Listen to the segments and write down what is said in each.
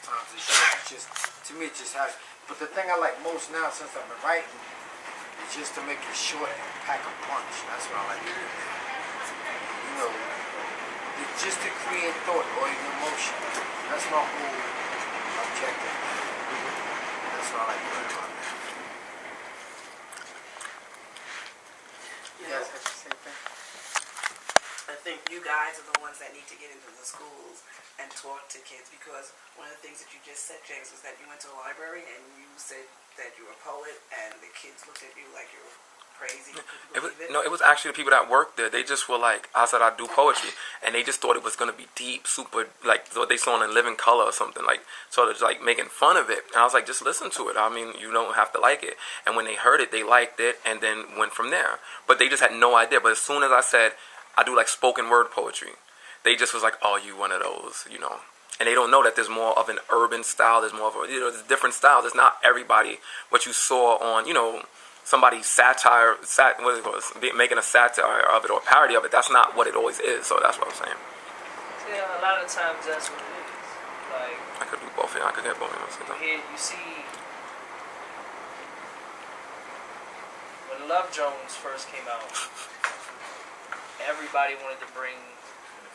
sometimes it's just to me it just has. But the thing I like most now since I've been writing is just to make it short and pack a punch. That's what I like to do. You know, it's just to create thought or even emotion. That's my whole objective. That's what I like to do about that. You know, I think you guys are the ones that need to get into the schools and talk to kids, because one of the things that you just said, James, was that you went to a library and you said that you were a poet and the kids looked at you like you were crazy. It was actually the people that worked there. They just were like, I said I do poetry, and they just thought it was going to be deep, super, like what they saw in Living Color or something, like sort of like making fun of it. And I was like, just listen to it. I mean, you don't have to like it. And when they heard it, they liked it, and then went from there. But they just had no idea. But as soon as I said I do like spoken word poetry, they just was like, oh, you one of those, you know. And they don't know that there's more of an urban style. There's more of a, there's different styles. It's not everybody what you saw on, somebody making a satire of it or a parody of it. That's not what it always is. So that's what I'm saying. Yeah, a lot of times that's what it is. Like, I could do both. Yeah, I could get both. Here you see, when Love Jones first came out, everybody wanted to bring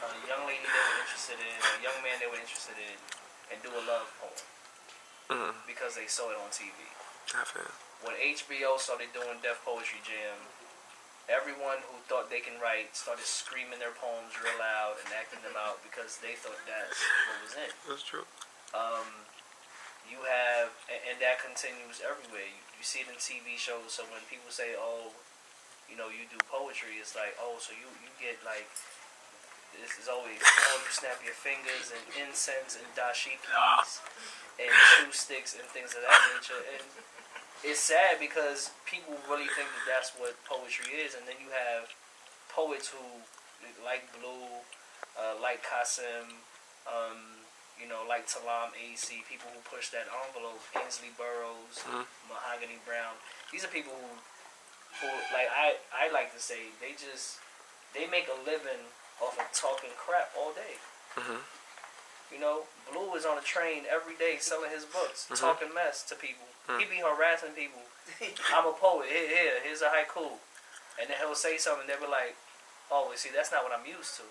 a young lady they were interested in, a young man they were interested in, and do a love poem because they saw it on TV. When HBO started doing Def Poetry Jam, everyone who thought they can write started screaming their poems real loud and acting them out because they thought that's what was in. That's true. You have, and that continues everywhere. You see it in TV shows. So when people say, "Oh, you do poetry," it's like, "Oh, so you get like." This is always, you snap your fingers and incense and dashikis and chew sticks and things of that nature. And it's sad because people really think that that's what poetry is. And then you have poets who, like Blue, like Qasim, like Talam AC, people who push that envelope, Ainsley Burroughs, Mahogany Brown. These are people who like, I like to say, they make a living off of talking crap all day. Blue is on a train every day selling his books, talking mess to people. He be harassing people. I'm a poet. Here's a haiku. And then he'll say something, they'll be like, oh, see, that's not what I'm used to.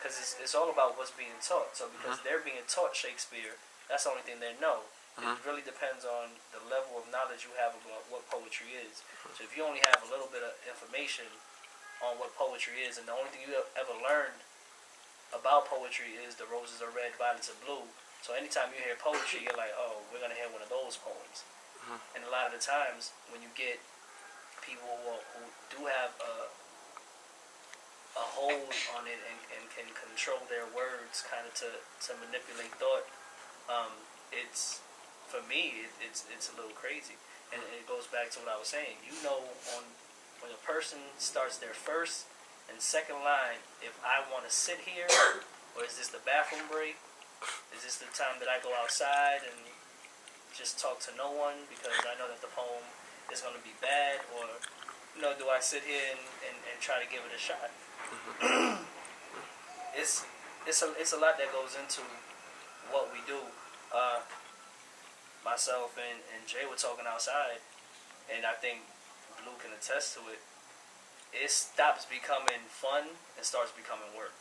Because it's all about what's being taught. So because they're being taught Shakespeare, that's the only thing they know. It really depends on the level of knowledge you have about what poetry is. So if you only have a little bit of information on what poetry is, and the only thing you ever learned about poetry is the roses are red, violets are blue. So anytime you hear poetry, you're like, oh, we're going to hear one of those poems. And a lot of the times when you get people who do have a hold on it and can control their words kind of to manipulate thought, for me it's a little crazy. And it goes back to what I was saying. When a person starts their first and second line, if I want to sit here, or is this the bathroom break? Is this the time that I go outside and just talk to no one because I know that the poem is going to be bad? Or, do I sit here and try to give it a shot? It's a lot that goes into what we do. Myself and Jay were talking outside, and I think Blue can attest to it. It stops becoming fun and starts becoming work.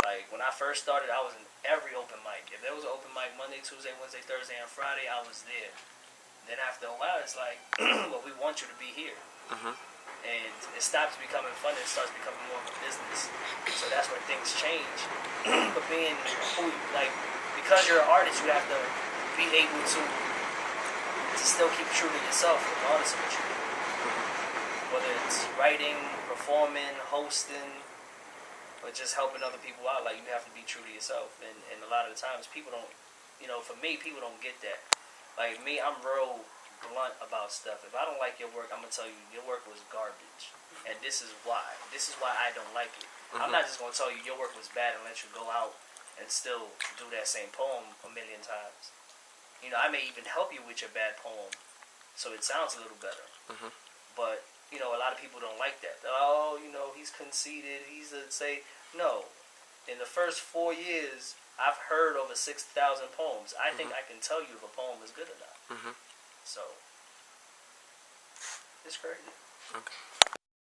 Like when I first started, I was in every open mic. If there was an open mic Monday, Tuesday, Wednesday, Thursday, and Friday, I was there. Then after a while, it's like, well, we want you to be here. And it stops becoming fun and starts becoming more of a business. So that's where things change. But because you're an artist, you have to be able to still keep true to yourself regardless of what you do. Whether it's writing, performing, hosting, or just helping other people out, like you have to be true to yourself. And a lot of the times people don't, for me, people don't get that. Like me, I'm real blunt about stuff. If I don't like your work, I'm going to tell you, your work was garbage. And this is why. This is why I don't like it. I'm not just going to tell you your work was bad and let you go out and still do that same poem a million times. I may even help you with your bad poem so it sounds a little better. But, a lot of people don't like that. Oh, he's conceited. No. In the first 4 years, I've heard over 6,000 poems. I think I can tell you if a poem is good or not. So, it's crazy. Okay.